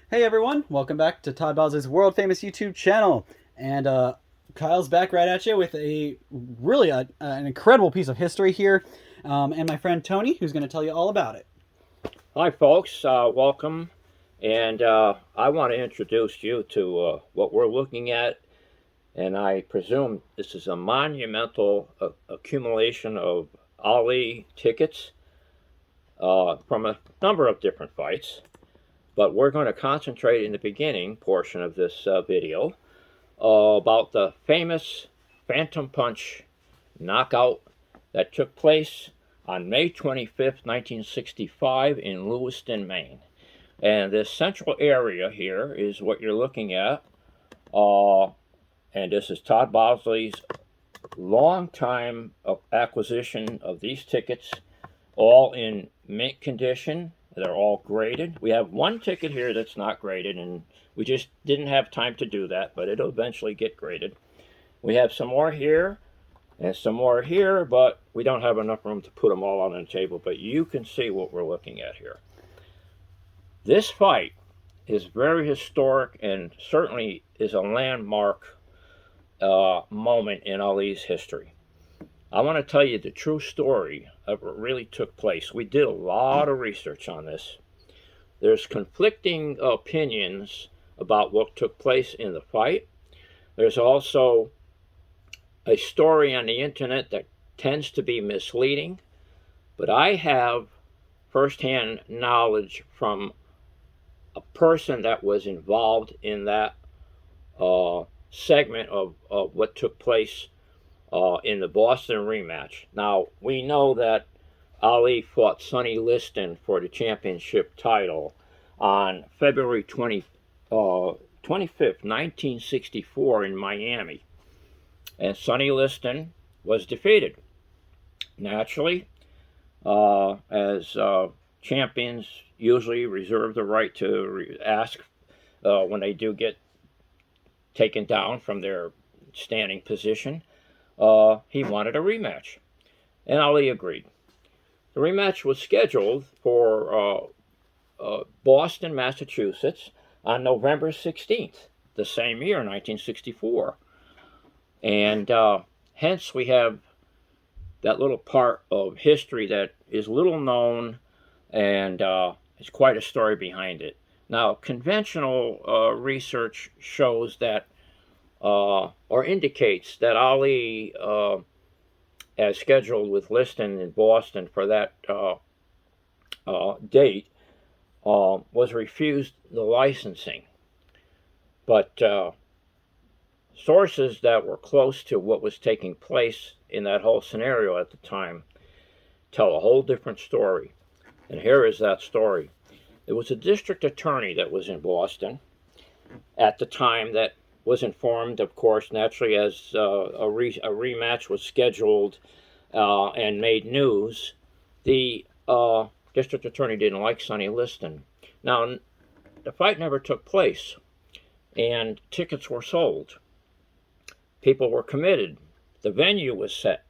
Hey everyone, welcome back to Todd Bowser's world famous YouTube channel. And Kyle's back right at you with an incredible piece of history here. And my friend Tony, who's going to tell you all about it. Hi, folks. Welcome. And I want to introduce you to what we're looking at. And I presume this is a monumental accumulation of Ali tickets from a number of different fights. But we're going to concentrate in the beginning portion of this video about the famous Phantom Punch knockout that took place on May 25th, 1965 in Lewiston, Maine. And this central area here is what you're looking at. And this is Todd Bosley's long time acquisition of these tickets, all in mint condition. They're all graded. We have one ticket here that's not graded, and we just didn't have time to do that, but it'll eventually get graded. We have some more here and some more here, but we don't have enough room to put them all on the table, but you can see what we're looking at here. This fight is very historic and certainly is a landmark moment in Ali's history. I want to tell you the true story of what really took place. We did a lot of research on this. There's conflicting opinions about what took place in the fight. There's also a story on the internet that tends to be misleading, but I have firsthand knowledge from a person that was involved in that segment of what took place in the Boston rematch. Now, we know that Ali fought Sonny Liston for the championship title on February 25th, 1964 in Miami. And Sonny Liston was defeated. Naturally, as champions usually reserve the right to ask when they do get taken down from their standing position. He wanted a rematch, and Ali agreed. The rematch was scheduled for Boston, Massachusetts on November 16th, the same year, 1964. And hence we have that little part of history that is little known, and it's quite a story behind it. Now, conventional research shows that or indicates that Ali, as scheduled with Liston in Boston for that date, was refused the licensing. But sources that were close to what was taking place in that whole scenario at the time tell a whole different story. And here is that story. There was a district attorney that was in Boston at the time that was informed, of course, naturally, as a rematch was scheduled and made news. The district attorney didn't like Sonny Liston. Now, the fight never took place, and tickets were sold. People were committed. The venue was set.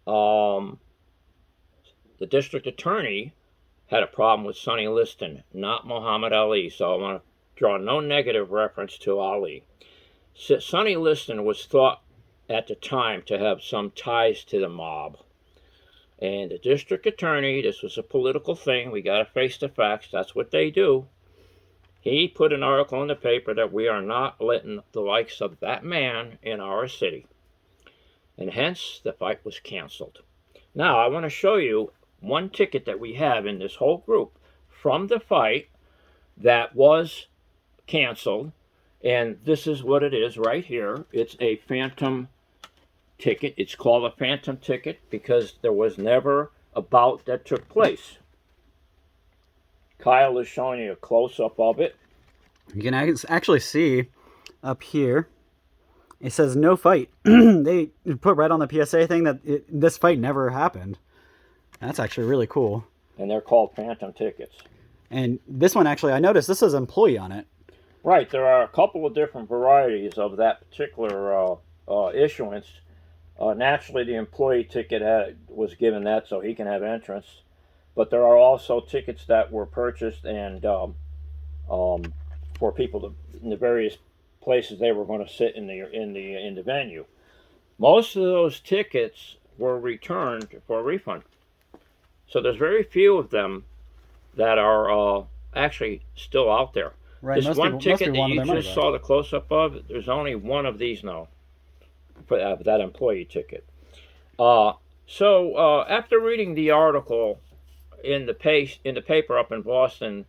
The district attorney had a problem with Sonny Liston, not Muhammad Ali. So I want to draw no negative reference to Ali. Sonny Liston was thought at the time to have some ties to the mob. And the district attorney, this was a political thing, we got to face the facts, that's what they do. He put an article in the paper that we are not letting the likes of that man in our city. And hence, the fight was canceled. Now, I want to show you one ticket that we have in this whole group from the fight that was canceled. And this is what it is right here. It's a phantom ticket. It's called a phantom ticket because there was never a bout that took place. Kyle is showing you a close-up of it. You can actually see up here, it says no fight. They put right on the PSA thing that this fight never happened. That's actually really cool. And they're called phantom tickets. And this one, actually, I noticed this says employee on it. Right, there are a couple of different varieties of that particular issuance. Naturally, the employee ticket was given that so he can have entrance. But there are also tickets that were purchased and for people to, in the various places they were going to sit in the venue. Most of those tickets were returned for a refund. So there's very few of them that are actually still out there. Right. This Most one people, ticket that wanted you their money just back. saw the close-up of, there's only one of these now, for that employee ticket. So after reading the article in the paper up in Boston,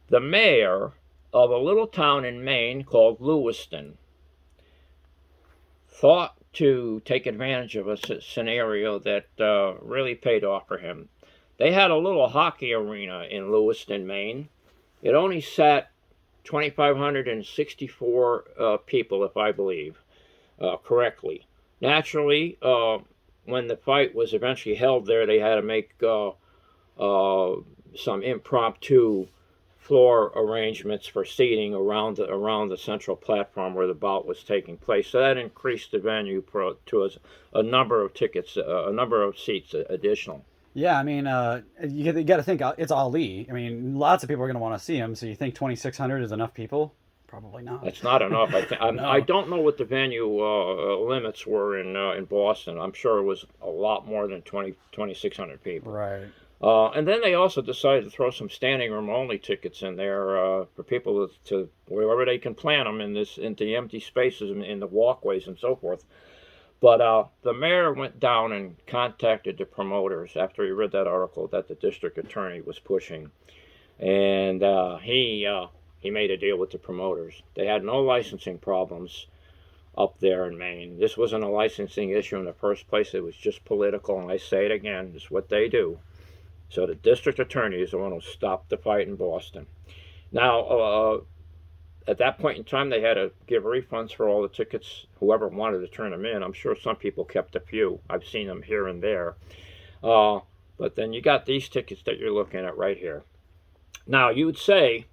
the mayor of a little town in Maine called Lewiston thought to take advantage of a scenario that really paid off for him. They had a little hockey arena in Lewiston, Maine. It only sat 2,564 people, if I believe correctly. Naturally, when the fight was eventually held there, they had to make some impromptu floor arrangements for seating around the central platform where the bout was taking place. So that increased the venue to a number of tickets, a number of seats additional. Yeah, I mean, you got to think it's Ali. I mean, lots of people are going to want to see him. So you think 2,600 is enough people? Probably not. That's not enough. I No. don't know what the venue limits were in Boston. I'm sure it was a lot more than 2,600 people. Right. And then they also decided to throw some standing room only tickets in there for people to wherever they can plant them into the empty spaces in the walkways and so forth. But the mayor went down and contacted the promoters after he read that article that the district attorney was pushing, and he made a deal with the promoters. They had no licensing problems up there in Maine. This wasn't a licensing issue in the first place. It was just political, and I say it again, it's what they do. So the district attorney is the one who stopped the fight in Boston. Now, at that point in time, they had to give refunds for all the tickets, whoever wanted to turn them in. I'm sure some people kept a few. I've seen them here and there. But then you got these tickets that you're looking at right here. Now, you would say,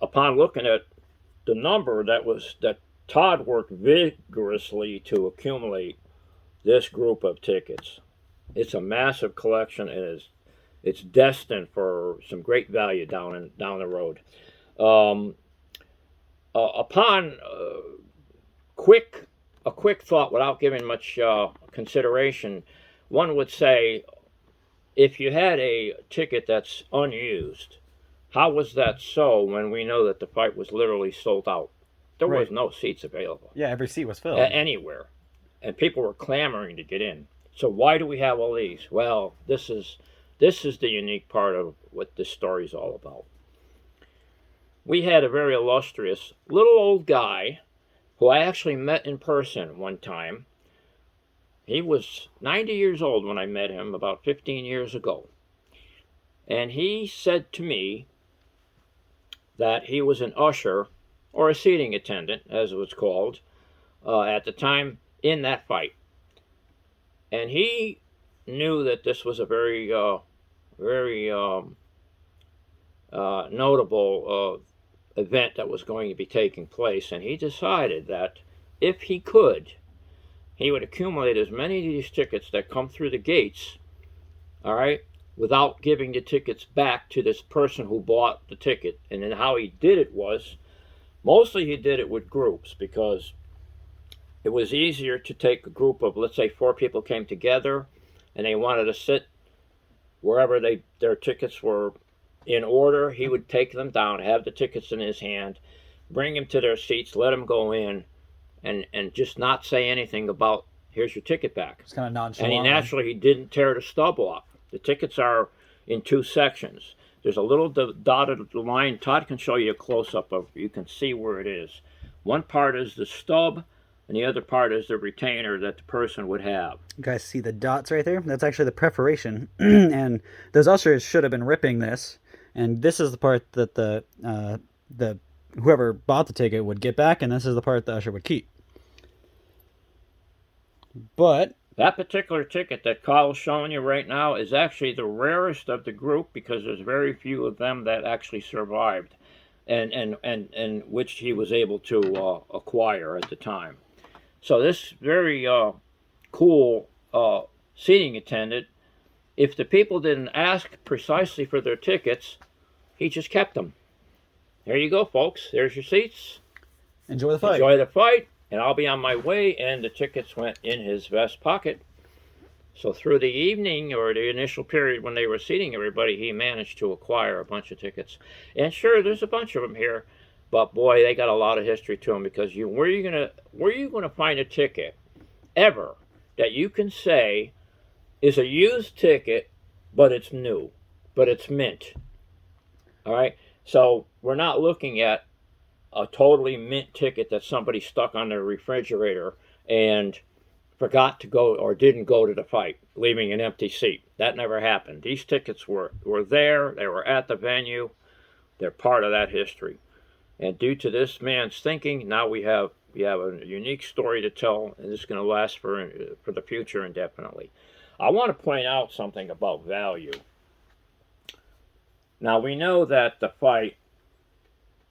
upon looking at the number that Todd worked vigorously to accumulate this group of tickets, it's a massive collection, and it's destined for some great value down the road. Upon a quick thought, without giving much consideration, one would say, if you had a ticket that's unused, how was that so when we know that the fight was literally sold out? There was Right. no seats available Yeah, every seat was filled. anywhere, and people were clamoring to get in. So why do we have all these? Well, this is the unique part of what this story is all about. We had a very illustrious little old guy who I actually met in person one time. He was 90 years old when I met him about 15 years ago. And he said to me that he was an usher, or a seating attendant, as it was called, at the time in that fight. And he knew that this was a very notable event that was going to be taking place, and he decided that if he could, he would accumulate as many of these tickets that come through the gates, all right, without giving the tickets back to this person who bought the ticket. And then how he did it was, mostly he did it with groups, because it was easier to take a group of, let's say, 4 people came together and they wanted to sit wherever their tickets were in order. He would take them down, have the tickets in his hand, bring them to their seats, let them go in, and just not say anything about, here's your ticket back. It's kind of And nonchalant. he didn't tear the stub off. The tickets are in 2 sections. There's a little dotted line. Todd can show you a close-up of, you can see where it is. One part is the stub, and the other part is the retainer that the person would have. You guys see the dots right there? That's actually the preparation. And those ushers should have been ripping this. And this is the part that the whoever bought the ticket would get back, and this is the part the usher would keep. But that particular ticket that Kyle's showing you right now is actually the rarest of the group, because there's very few of them that actually survived, and which he was able to acquire at the time. So this very cool seating attendant, if the people didn't ask precisely for their tickets, he just kept them. here you go, folks. There's your seats. Enjoy the fight. Enjoy the fight, and I'll be on my way. And the tickets went in his vest pocket. So through the evening, or the initial period when they were seating everybody, he managed to acquire a bunch of tickets. And sure, there's a bunch of them here, but boy, they got a lot of history to them, because where are you gonna find a ticket ever that you can say is a used ticket, but it's new, but it's mint? All right, so we're not looking at a totally mint ticket that somebody stuck on their refrigerator and forgot to go or didn't go to the fight, leaving an empty seat. That never happened. These tickets were there. They were at the venue. They're part of that history. And due to this man's thinking, now we have a unique story to tell, and it's going to last for the future indefinitely. I want to point out something about value. Now, we know that the fight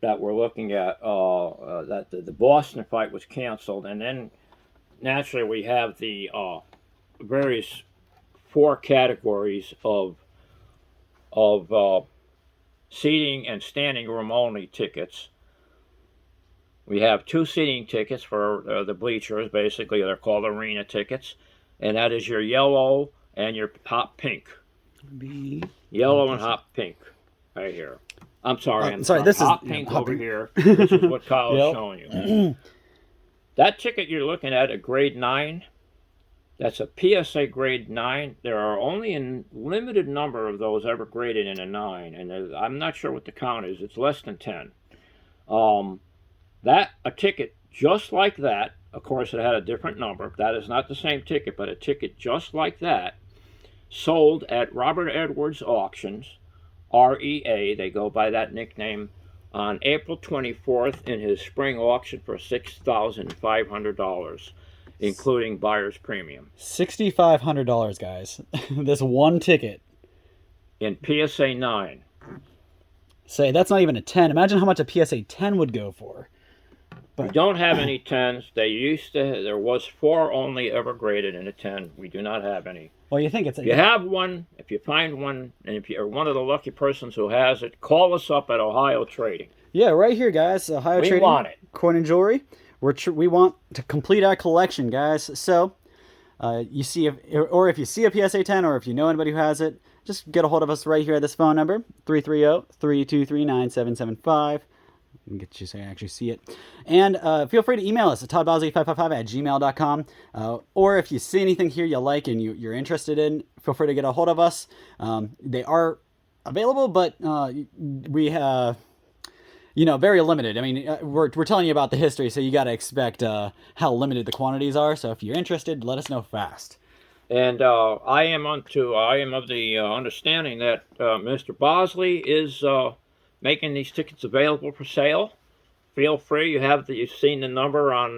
that we're looking at, that the Boston fight was canceled, and then naturally we have the various 4 categories of seating and standing room only tickets. We have 2 seating tickets for the bleachers. Basically, they're called arena tickets, and that is your yellow and your hot pink. Yellow and hot pink, right here. I'm sorry. This hot is pink over here. This is what Kyle is showing you. That ticket you're looking at, a grade 9, that's a PSA grade 9. There are only a limited number of those ever graded in a 9, and I'm not sure what the count is. It's less than 10. A ticket just like that, of course it had a different number. That is not the same ticket, but a ticket just like that, sold at Robert Edwards Auctions, REA, they go by that nickname, on April 24th in his spring auction for $6,500, including buyer's premium. $6,500, guys. This one ticket. In PSA 9. Say, that's not even a 10. Imagine how much a PSA 10 would go for. But we don't have any 10s. There was 4 only ever graded in a 10. We do not have any. Well, you think if you have one, if you find one, and if you're one of the lucky persons who has it, call us up at Ohio Trading. Yeah, right here, guys. Ohio Trading. We want it. Coin and jewelry. We want to complete our collection, guys. So, if you see a PSA 10, or if you know anybody who has it, just get a hold of us right here at this phone number, 330-323-9775. Get you so I actually see it. And feel free to email us at toddbowsley555@gmail.com. Or if you see anything here you like and you're interested in, feel free to get a hold of us. They are available, but we have, very limited. I mean, we're telling you about the history, so you got to expect how limited the quantities are. So if you're interested, let us know fast. And I am of the understanding that Mr. Bosley is making these tickets available for sale. Feel free. You've seen the number on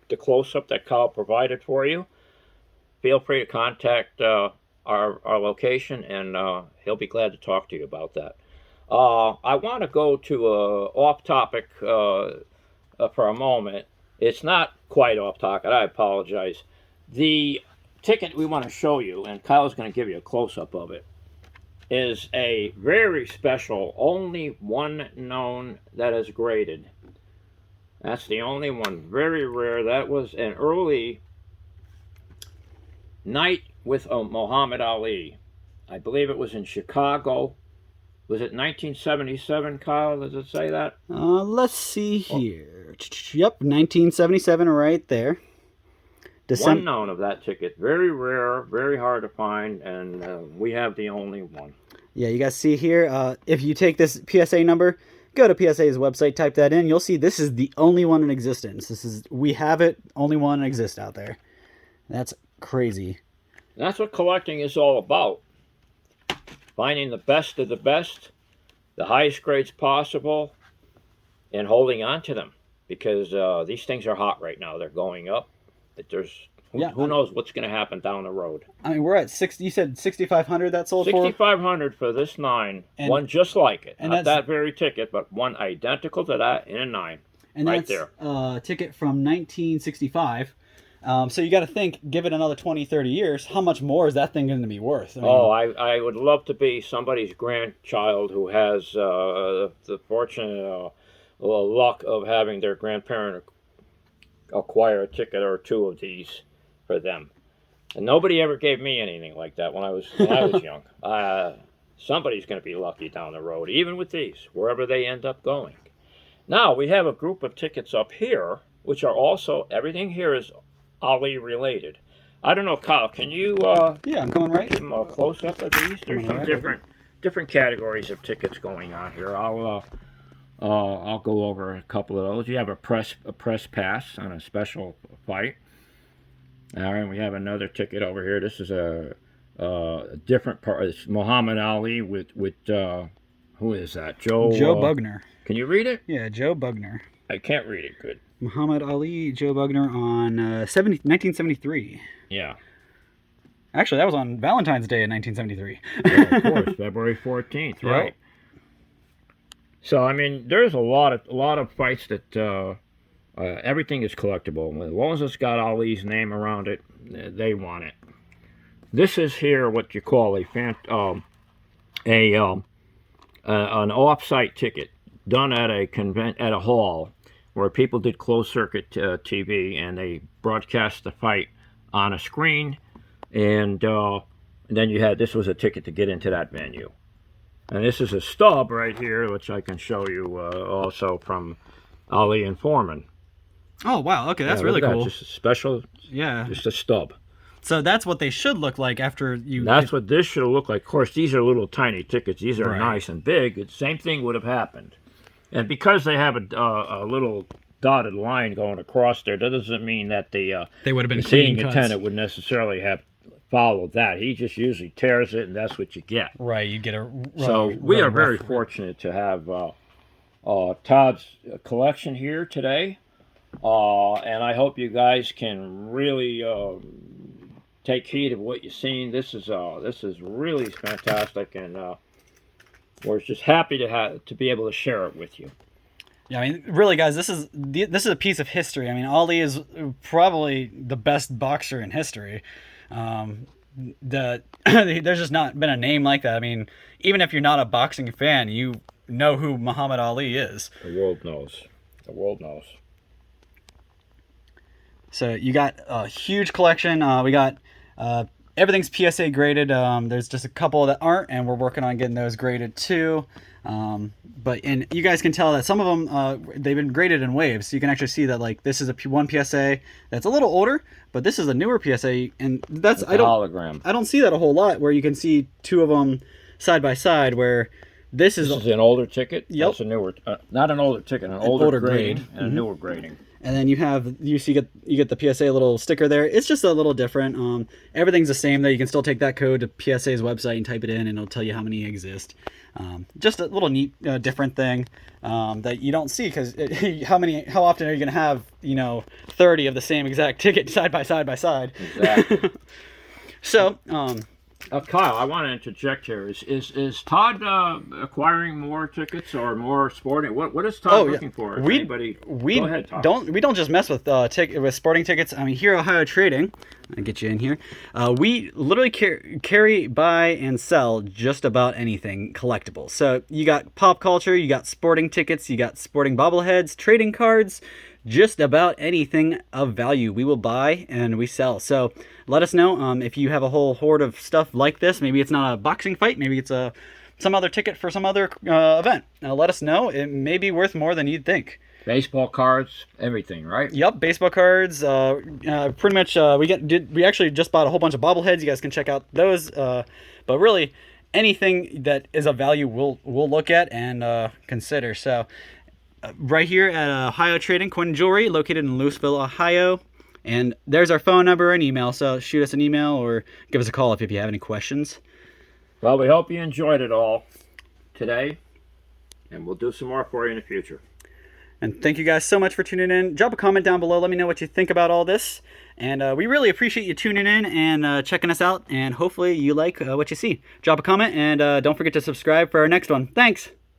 the close-up that Kyle provided for you. Feel free to contact our location, and he'll be glad to talk to you about that. I want to go to off topic for a moment. It's not quite off topic. I apologize. The ticket we want to show you, and Kyle's going to give you a close-up of it, is a very special, only one known that is graded. That's the only one, very rare. That was an early night with Muhammad Ali. I believe it was in Chicago. Was it 1977, Kyle? Does it say that? Let's see here. Yep, 1977 right there. One known of that ticket. Very rare, very hard to find, and we have the only one. Yeah, you guys see here, if you take this PSA number, go to PSA's website, type that in, you'll see this is the only one in existence. We have it, only one exists out there. That's crazy. That's what collecting is all about. Finding the best of the best, the highest grades possible, and holding on to them. Because these things are hot right now. They're going up. Who knows what's going to happen down the road. I mean, we're at 60. You said 6,500 that sold for? 6,500 for this 9. One just like it. Not that very ticket, but one identical to that in a 9. And right that's there. A ticket from 1965. So you got to think, give it another 20, 30 years, how much more is that thing going to be worth? I mean, I would love to be somebody's grandchild who has the fortunate luck of having their grandparent acquire a ticket or two of these for them. And nobody ever gave me anything like that when I was young. Somebody's going to be lucky down the road, even with these, wherever they end up going. Now we have a group of tickets up here, which are also, everything here is Ali related. I don't know, Kyle, can you yeah, I'm coming right. give them a close up of these? There's some different categories of tickets going on here. I'll go over a couple of those. You have a press pass on a special fight. All right, we have another ticket over here. This is a different part. It's Muhammad Ali with who is that? Joe Bugner. Can you read it? Yeah, Joe Bugner. I can't read it good. Muhammad Ali, Joe Bugner on 1973. Yeah. Actually, that was on Valentine's Day in 1973. Yeah, of course, February 14th, right? Yep. So I mean, there's a lot of fights that everything is collectible. As long as it's got Ali's name around it, they want it. This is here what you call an off-site ticket done at a hall where people did closed-circuit TV and they broadcast the fight on a screen, and then you had, this was a ticket to get into that venue. And this is a stub right here, which I can show you also from Ali and Foreman. Oh, wow. Okay, that's really cool. Just a special, just a stub. So that's what they should look like after you... That's what this should look like. Of course, these are little tiny tickets. These are nice and big. The same thing would have happened. And because they have a little dotted line going across there, that doesn't mean that they would have been seating attendant would necessarily have followed that. He just usually tears it, and that's what you get. Right, you get a... So we are very fortunate to have Todd's collection here today. And I hope you guys can really take heed of what you've seen. This is really fantastic, and we're just happy to be able to share it with you. Yeah, I mean, really, guys, this is a piece of history. I mean, Ali is probably the best boxer in history. There's just not been a name like that. I mean, even if you're not a boxing fan, you know who Muhammad Ali is. The world knows. The world knows. So you got a huge collection. We got everything's PSA graded. There's just a couple that aren't, and we're working on getting those graded too. And you guys can tell that some of them they've been graded in waves, so you can actually see that like this is one PSA that's a little older, but this is a newer PSA, and that's hologram. I don't see that a whole lot where you can see two of them side by side. Where this is an older ticket. Yep. That's a newer, not an older ticket, an older grade and a newer grading. And then you get the PSA little sticker there. It's just a little different. Everything's the same though. You can still take that code to PSA's website and type it in, and it'll tell you how many exist. Just a little neat, different thing that you don't see, because how often are you going to have 30 of the same exact ticket side by side by side? Exactly. So. Kyle, I want to interject here. Is Todd acquiring more tickets or more sporting? What is Todd looking for? Go ahead, Todd. We don't just mess with sporting tickets. I mean, here at Ohio Trading, I'll get you in here. We literally carry, buy, and sell just about anything collectible. So you got pop culture, you got sporting tickets, you got sporting bobbleheads, trading cards. Just about anything of value we will buy and we sell. So let us know if you have a whole horde of stuff like this. Maybe it's not a boxing fight. Maybe it's some other ticket for some other event. Let us know. It may be worth more than you'd think. Baseball cards, everything, right? Yep, baseball cards. Pretty much. We actually just bought a whole bunch of bobbleheads. You guys can check out those. But really, anything that is of value, we'll look at and consider. So. Right here at Ohio Trading Coin and Jewelry, located in Louisville, Ohio. And there's our phone number and email, so shoot us an email or give us a call if you have any questions. Well, we hope you enjoyed it all today, and we'll do some more for you in the future. And thank you guys so much for tuning in. Drop a comment down below. Let me know what you think about all this. And we really appreciate you tuning in and checking us out. And hopefully you like what you see. Drop a comment, and don't forget to subscribe for our next one. Thanks!